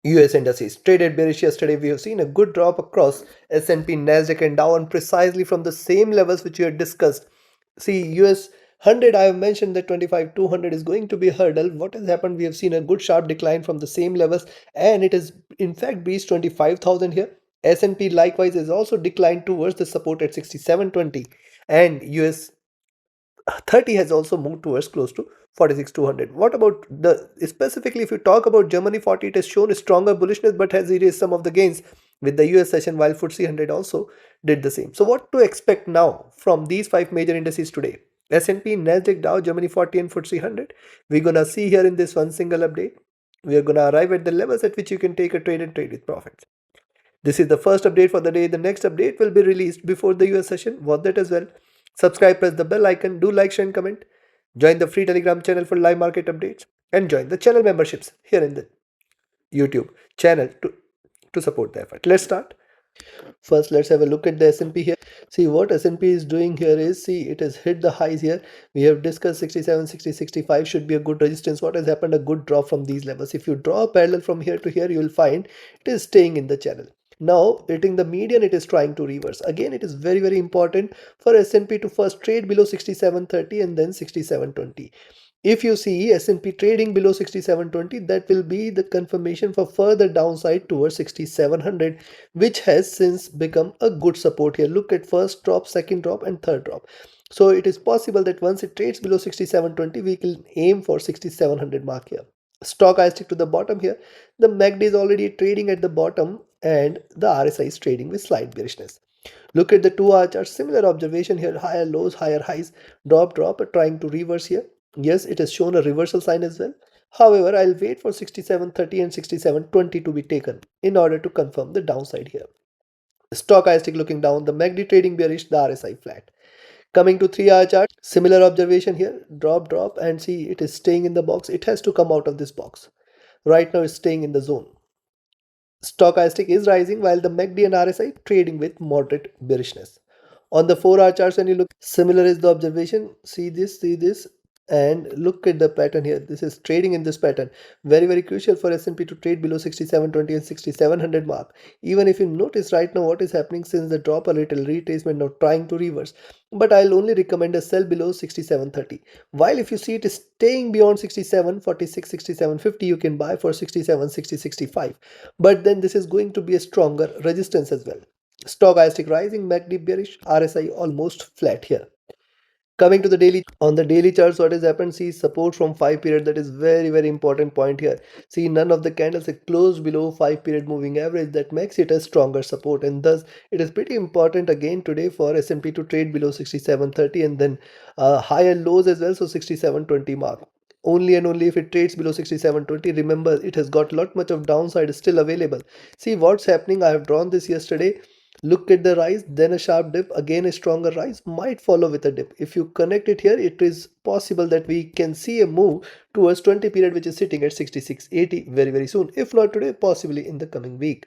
US indices traded bearish yesterday. We have seen a good drop across S&P, Nasdaq and Dow on precisely from the same levels which we had discussed. See, US 100, I have mentioned that 25,200 is going to be a hurdle. What has happened? We have seen a good sharp decline from the same levels and it has in fact breached 25,000 here. S&P likewise has also declined towards the support at 6720 and US 30 has also moved towards close to 46,200. What about the specifically if you talk about Germany 40, it has shown a stronger bullishness but has erased some of the gains with the US session, while FTSE 100 also did the same. So what to expect now from these five major indices today? S&P, Nasdaq, Dow, Germany 40 and FTSE 100. We're gonna see here in this one single update. We are gonna arrive at the levels at which you can take a trade and trade with profits. This is the first update for the day. The next update will be released before the US session. Watch that as well. Subscribe, press the bell icon, do like, share and comment. Join the free Telegram channel for live market updates and join the channel memberships here in the YouTube channel to support the effort. Let's start. First, let's have a look at the S&P here. See what S&P is doing here is, see, it has hit the highs here. We have discussed 67, 60, 65 should be a good resistance. What has happened? A good drop from these levels. If you draw a parallel from here to here, you will find it is staying in the channel. Now, hitting the median, it is trying to reverse. Again, it is very important for S&P to first trade below 67.30 and then 67.20. If you see S&P trading below 6720, that will be the confirmation for further downside towards 6700, which has since become a good support here. Look at first drop, second drop and third drop. So it is possible that once it trades below 6720, we can aim for 6700 mark here. Stochastic to the bottom here. The MACD is already trading at the bottom and the RSI is trading with slight bearishness. Look at the 2-hour chart. Similar observation here. Higher lows, higher highs, drop, trying to reverse here. Yes, it has shown a reversal sign as well. However, I'll wait for 67.30 and 67.20 to be taken in order to confirm the downside here. Stochastic looking down, the MACD trading bearish, the RSI flat. Coming to 3-hour chart, similar observation here. Drop, and see it is staying in the box. It has to come out of this box. Right now it's staying in the zone. Stochastic is rising while the MACD and RSI trading with moderate bearishness. On the 4-hour charts, when you look, similar is the observation. See this, and look at the pattern here. This is trading in this pattern. Very crucial for S&P to trade below 6720 and 6700 mark. Even if you notice right now what is happening, since the drop a little retracement now trying to reverse, but I'll only recommend a sell below 6730. While if you see it is staying beyond 6746, 6750, you can buy for 67, 60, 65. But then this is going to be a stronger resistance as well. Stochastic rising, MACD bearish, RSI almost flat here. Coming to the daily, on the daily charts, what has happened? See support from 5 period. That is very important point here. See, none of the candles are closed below 5 period moving average. That makes it a stronger support, and thus it is pretty important again today for S&P to trade below 6730 and then higher lows as well. So 6720 mark. Only and only if it trades below 6720. Remember, it has got lot much of downside still available. See what's happening. I have drawn this yesterday. Look at the rise, then a sharp dip, again a stronger rise, might follow with a dip. If you connect it here, it is possible that we can see a move towards 20 period, which is sitting at 66.80 very soon. If not today, possibly in the coming week.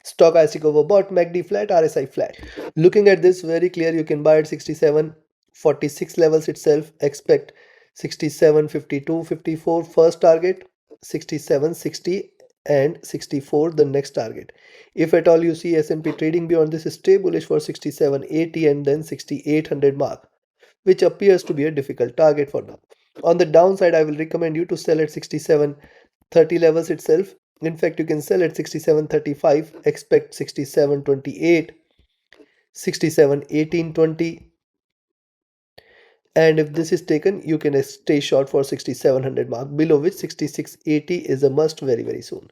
Stochastic overbought, MACD flat, RSI flat. Looking at this very clear, you can buy at 67.46 levels itself. Expect 67.52, 54 first target, 67.60 and 64 the next target. If at all you see S&P trading beyond this, stay bullish for 6780 and then 6800 mark, which appears to be a difficult target for now. On the downside, I will recommend you to sell at 6730 levels itself. In fact, you can sell at 6735, expect 6728, 671820, and if this is taken, you can stay short for 6700 mark, below which 6680 is a must very soon.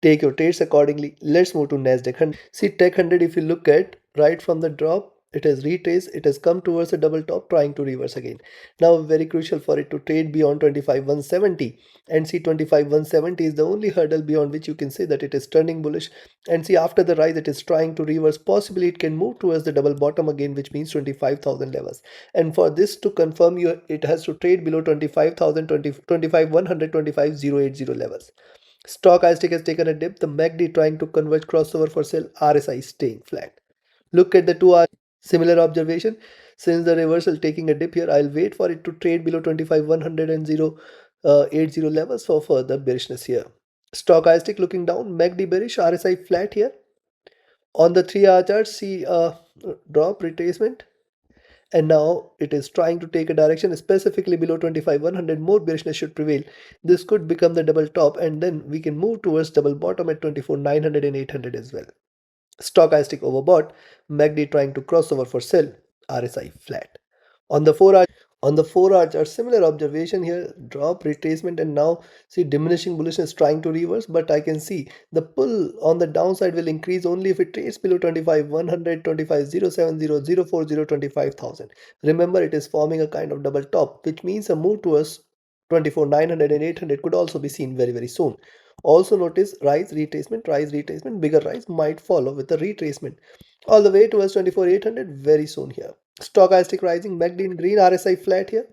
Take your trades accordingly. Let's move to Nasdaq 100. See Tech 100, if you look at right from the drop, it has retraced, it has come towards a double top, trying to reverse again. Now very crucial for it to trade beyond 25,170, and see 25,170 is the only hurdle beyond which you can say that it is turning bullish. And see after the rise, it is trying to reverse. Possibly it can move towards the double bottom again, which means 25,000 levels. And for this to confirm, it has to trade below 25,000, 25,100, 25,080 levels. Stochastic has taken a dip, the MACD trying to converge crossover for sell, RSI staying flat. Look at the 2-hour, similar observation. Since the reversal taking a dip here, I'll wait for it to trade below 25,100 and 080 levels for further bearishness here. Stochastic looking down, MACD bearish, RSI flat here. On the 3-hour chart, see a drop retracement, and now it is trying to take a direction specifically below 25,100. More bearishness should prevail. This could become the double top, and then we can move towards double bottom at 24,900 and 800 as well. Stochastic overbought, MACD trying to cross over for sell, RSI flat. On the 4 hour chart, similar observation here, drop retracement, and now see diminishing bullishness trying to reverse, but I can see the pull on the downside will increase only if it trades below 25,100, 25,070, 040, 25,000. Remember, it is forming a kind of double top, which means a move towards 24,900 and 800 could also be seen very, very soon. Also notice rise, retracement, bigger rise might follow with a retracement all the way towards 24,800 very soon here. Stochastic rising, MACD in green, RSI flat here.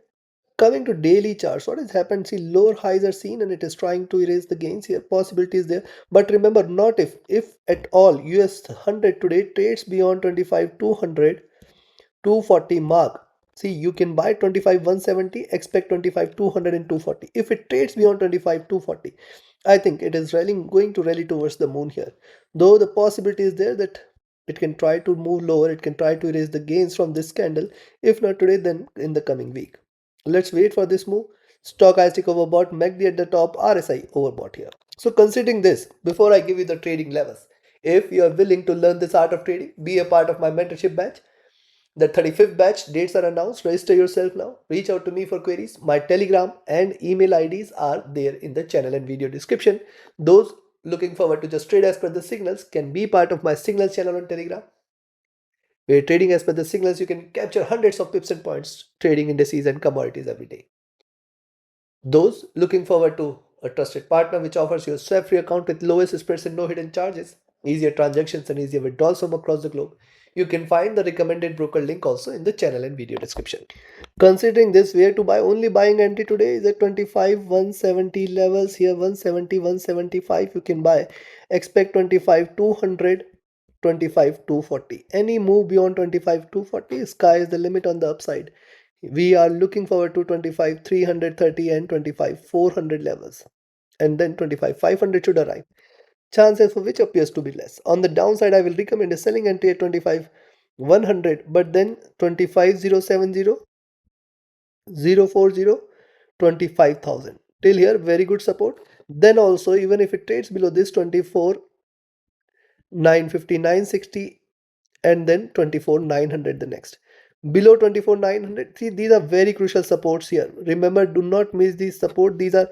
Coming to daily charts, what has happened? See, lower highs are seen and it is trying to erase the gains here. Possibilities there, but remember, not if. If at all, US 100 today trades beyond 25,200, 240 mark. See, you can buy 25,170, expect 25,200 and 240. If it trades beyond 25,240, I think it is going to rally towards the moon here. Though the possibility is there that it can try to move lower, it can try to erase the gains from this candle. If not today, then in the coming week. Let's wait for this move. Stochastic overbought, MACD at the top, RSI overbought here. So considering this, before I give you the trading levels, if you are willing to learn this art of trading, be a part of my mentorship batch. The 35th batch dates are announced. Register yourself now. Reach out to me for queries. My Telegram and email IDs are there in the channel and video description. Those looking forward to just trade as per the signals can be part of my signals channel on Telegram. Where trading as per the signals, you can capture hundreds of pips and points trading indices and commodities every day. Those looking forward to a trusted partner which offers you a swap-free account with lowest spreads and no hidden charges, easier transactions and easier withdrawals from across the globe. You can find the recommended broker link also in the channel and video description. Considering this, where to buy? Only buying entry today is at 25,170 levels here, 170, 175 you can buy. Expect 25,200, 25,240. Any move beyond 25,240, sky is the limit on the upside. We are looking forward to 25,330 and 25,400 levels, and then 25,500 should arrive, chances for which appears to be less. On the downside, I will recommend a selling entry at 25,100, but then 25,070, 040, 25,000. Till here, very good support. Then also, even if it trades below this 24,950, 960, and then 24,900 the next. Below 24,900, see, these are very crucial supports here. Remember, do not miss these support. These are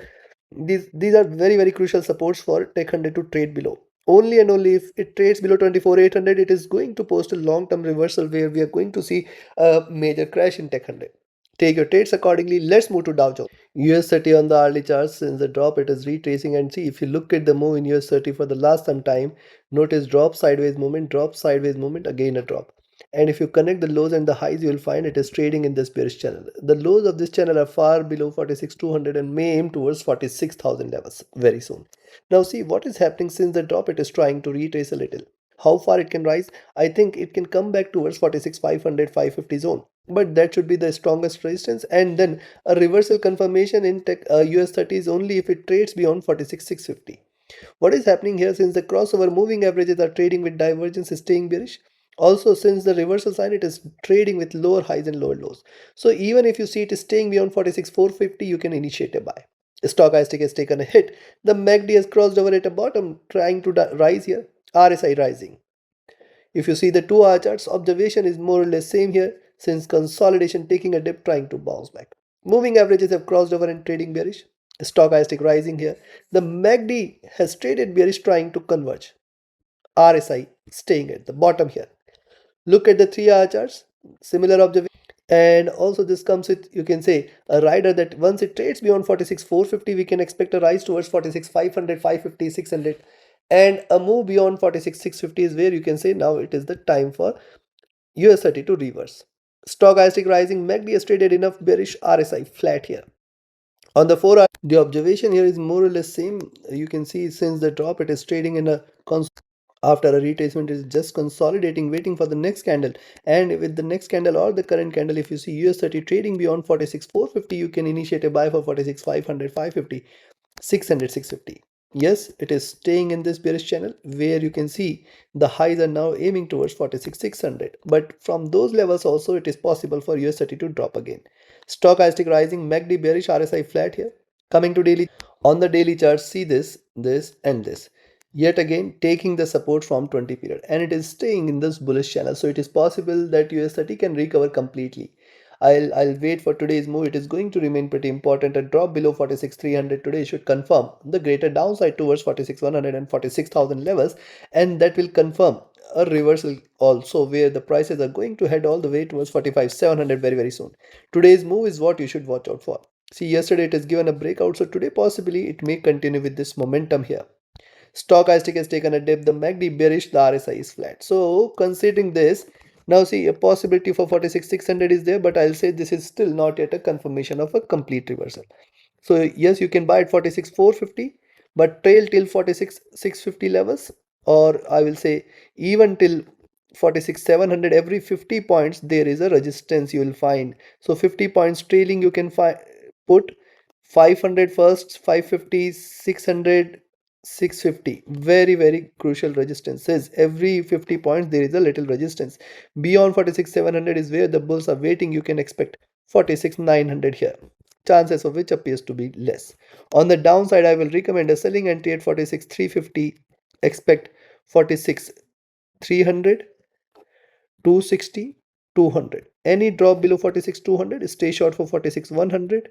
very, very crucial supports for Tech 100 to trade below. Only and only if it trades below 24,800, it is going to post a long-term reversal where we are going to see a major crash in Tech 100. Take your trades accordingly. Let's move to Dow Jones. US 30 on the hourly charts, since the drop it is retracing, and see, if you look at the move in US 30 for the last some time, notice drop, sideways movement, again a drop. And if you connect the lows and the highs, you will find it is trading in this bearish channel. The lows of this channel are far below 46,200 and may aim towards 46,000 levels very soon. Now see what is happening. Since the drop, it is trying to retrace a little. How far it can rise? I think it can come back towards 46,500, 550 zone. But that should be the strongest resistance, and then a reversal confirmation in US 30 is only if it trades beyond 46,650. What is happening here? Since the crossover moving averages are trading with divergence staying bearish, also since the reversal sign, it is trading with lower highs and lower lows. So even if you see it is staying beyond 46,450, you can initiate a buy. Stochastic has taken a hit. The MACD has crossed over at a bottom, trying to rise here. RSI rising. If you see the 2-hour charts, observation is more or less same here, since consolidation taking a dip, trying to bounce back. Moving averages have crossed over and trading bearish. Stochastic rising here. The MACD has traded bearish, trying to converge. RSI staying at the bottom here. Look at the 3-hour charts, similar observation. And also this comes with, you can say, a rider that once it trades beyond 46,450, we can expect a rise towards 46,500, 550, 600. And a move beyond 46,650 is where you can say now it is the time for US 30 to reverse. Stochastic rising, MACD has traded enough bearish, RSI flat here. On the 4-hour, the observation here is more or less same. You can see since the drop, it is trading in a after a retracement, is just consolidating, waiting for the next candle. And with the next candle or the current candle, if you see US 30 trading beyond 46,450, you can initiate a buy for 46,500, 550, 600, 650. Yes, it is staying in this bearish channel where you can see the highs are now aiming towards 46,600. But from those levels also it is possible for US30 to drop again. Stochastic rising, MACD bearish, RSI flat here. Coming to daily, on the daily chart, see this and this. Yet again taking the support from 20 period and it is staying in this bullish channel. So it is possible that US30 can recover completely. I'll wait for today's move. It is going to remain pretty important. A drop below 46,300 today should confirm the greater downside towards 46,100 and 46,000 levels, and that will confirm a reversal also where the prices are going to head all the way towards 45,700 very soon. Today's move is what you should watch out for. See, yesterday it has given a breakout, so today possibly it may continue with this momentum here. Stochastic has taken a dip, the MACD bearish, the RSI is flat. So considering this, now see a possibility for 46,600 is there, but I'll say this is still not yet a confirmation of a complete reversal. So yes, you can buy at 46,450, but trail till 46,650 levels, or I will say even till 46,700. Every 50 points there is a resistance you will find. So 50 points trailing you can put 500 first, 550, 600, 650. Very crucial resistances. Every 50 points there is a little resistance. Beyond 46,700 is where the bulls are waiting. You can expect 46,900 here, chances of which appears to be less. On the downside, I will recommend a selling entry at 46,350. Expect 46,300, 260, 200. Any drop below 46,200, stay short for 46,100,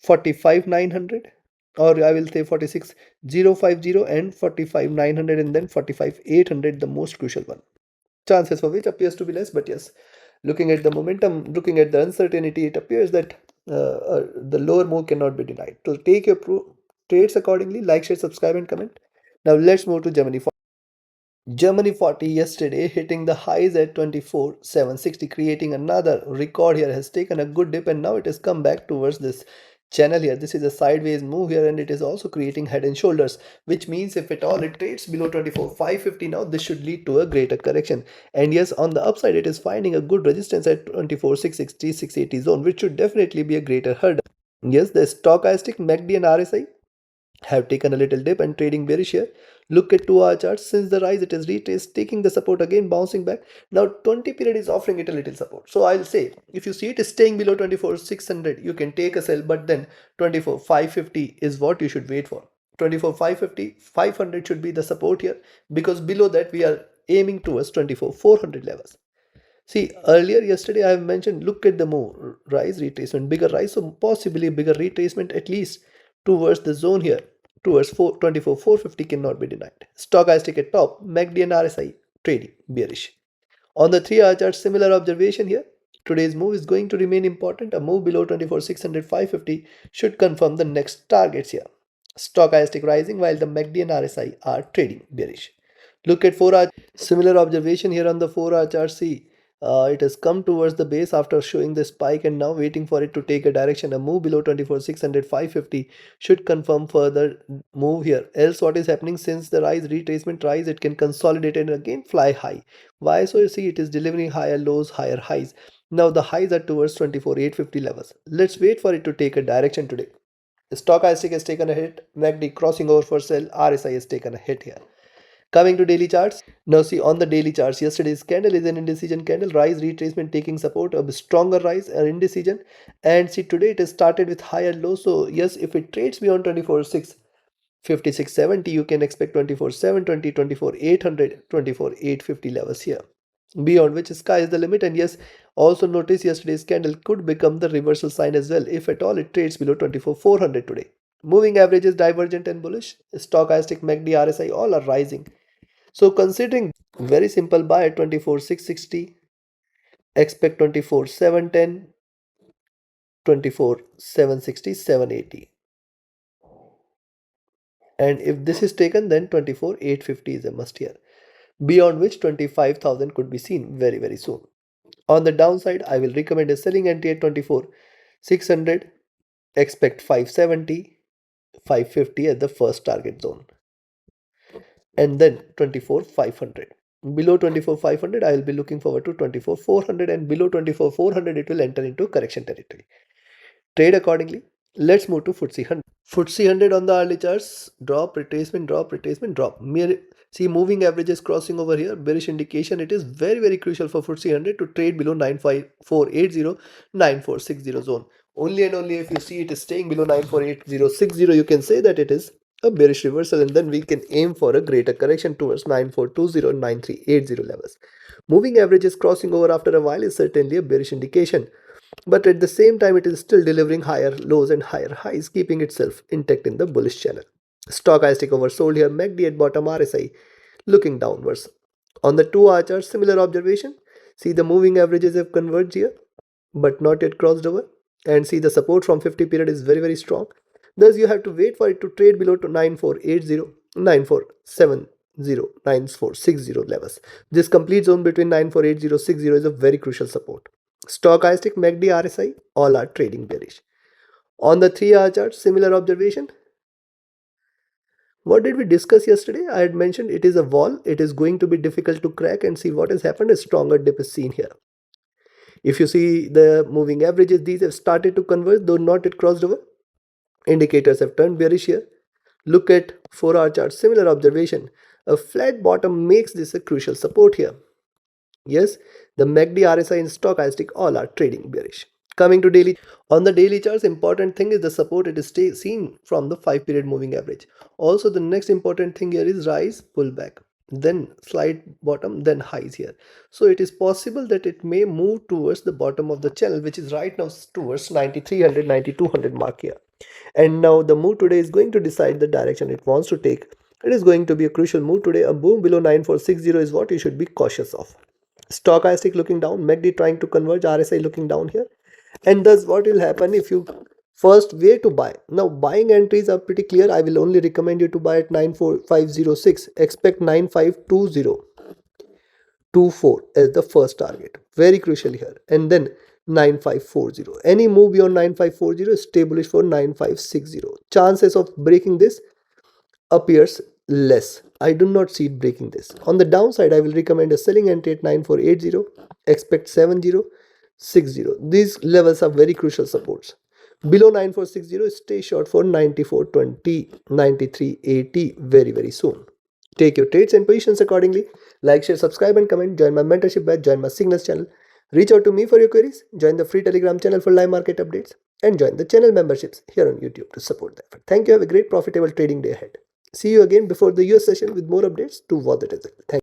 45,900, or I will say 46,050 and 45,900, and then 45,800, the most crucial one. Chances for which appears to be less, but yes, looking at the momentum, looking at the uncertainty, it appears that the lower move cannot be denied. So take your trades accordingly. Like, share, subscribe, and comment. Now let's move to Germany. Germany 40 yesterday hitting the highs at 24,760, creating another record here, has taken a good dip and now it has come back towards this channel here. This is a sideways move here and it is also creating head and shoulders, which means if at all it trades below 24,550 now, this should lead to a greater correction. And yes, on the upside, it is finding a good resistance at 24,660, 680 zone, which should definitely be a greater hurdle. Yes, the stochastic, MACD and RSI have taken a little dip and trading bearish here. Look at 2-hour charts. Since the rise, it has retraced, taking the support again, bouncing back. Now 20 period is offering it a little support. So I'll say if you see it is staying below 24,600, you can take a sell, but then 24,550 is what you should wait for. 24,550, 500 should be the support here, because below that we are aiming towards 24,400 levels. See, earlier yesterday I have mentioned, look at the move, rise, retracement, bigger rise, so possibly bigger retracement at least towards the zone here, towards 450 cannot be denied. Stochastic at top, MACD and RSI trading bearish. On the 3-hour chart, similar observation here. Today's move is going to remain important. A move below 24,600, 550 should confirm the next targets here. Stochastic rising while the MACD and RSI are trading bearish. Look at 4-hour. Similar observation here on the 4-hour chart. See, it has come towards the base after showing the spike and now waiting for it to take a direction. A move below 24,600, 550 should confirm further move here. Else what is happening, since the rise, retracement rise, it can consolidate and again fly high. Why? So you see it is delivering higher lows, higher highs. Now the highs are towards 24,850 levels. Let's wait for it to take a direction today. The stochastic has taken a hit, MACD crossing over for sell, RSI has taken a hit here. Coming to daily charts. Now see on the daily charts, yesterday's candle is an indecision candle, rise, retracement taking support, a stronger rise, an indecision. And see today it has started with higher low. So yes, if it trades beyond 24,650, 670, you can expect 24,720, 24,800, 24,850 levels here, beyond which sky is the limit. And yes, also notice yesterday's candle could become the reversal sign as well if at all it trades below 24,400 today. Moving average is divergent and bullish. Stochastic, MACD, RSI all are rising. So considering, very simple, buy at 24,660, expect 24,710, 24,760, 780. And if this is taken, then 24,850 is a must here, beyond which 25,000 could be seen very soon. On the downside, I will recommend a selling entry at 24,600, expect 570, 550 at the first target zone, and then 24,500. Below 24,500, I will be looking forward to 24,400, and below 24,400, it will enter into correction territory. Trade accordingly. Let's move to FTSE 100. FTSE 100 on the hourly charts, drop, retracement, drop, retracement, drop. See moving averages crossing over here, bearish indication. It is very, very crucial for FTSE 100 to trade below 95480, 9460 zone. Only and only if you see it is staying below 948060, you can say that it is a bearish reversal, and then we can aim for a greater correction towards 9420 and 9380 levels. Moving averages crossing over after a while is certainly a bearish indication. But at the same time, it is still delivering higher lows and higher highs, keeping itself intact in the bullish channel. Stochastic oversold here, MACD at bottom, RSI looking downwards. On the 2-hour chart, similar observation. See the moving averages have converged here, but not yet crossed over. And see the support from 50 period is very, very strong. Thus, you have to wait for it to trade below to 9480, 9470, 9460 levels. This complete zone between 948060 is a very crucial support. Stochastic, MACD, RSI, all are trading bearish. On the 3-hour chart, similar observation. What did we discuss yesterday? I had mentioned it is a wall. It is going to be difficult to crack, and see what has happened. A stronger dip is seen here. If you see the moving averages, these have started to converge, though not yet crossed over. Indicators have turned bearish here. Look at 4-hour chart, similar observation. A flat bottom makes this a crucial support here. Yes, the MACD, RSI and stochastic all are trading bearish. Coming to daily, on the daily charts, important thing is the support it is seen from the 5-period moving average. Also, the next important thing here is rise, pullback, then slight bottom, then highs here. So it is possible that it may move towards the bottom of the channel, which is right now towards 9300, 9200 mark here. And now the move today is going to decide the direction it wants to take. It is going to be a crucial move today. A boom below 9460 is what you should be cautious of. Stochastic looking down, MACD trying to converge, RSI looking down here. And thus what will happen if you first where to buy. Now buying entries are pretty clear. I will only recommend you to buy at 94506. Expect 952024 as the first target. Very crucial here. And then 9540. Any move beyond 9540 is stay bullish for 9560. Chances of breaking this appears less. I do not see it breaking this. On the downside, I will recommend a selling entry at 9480. Expect 7060. These levels are very crucial supports. Below 9460, stay short for 9420, 9380 very, very soon. Take your trades and positions accordingly. Like, share, subscribe and comment. Join my mentorship batch. Join my signals channel. Reach out to me for your queries. Join the free Telegram channel for live market updates. And join the channel memberships here on YouTube to support the effort. Thank you. Have a great profitable trading day ahead. See you again before the US session with more updates to what it is. Thank you.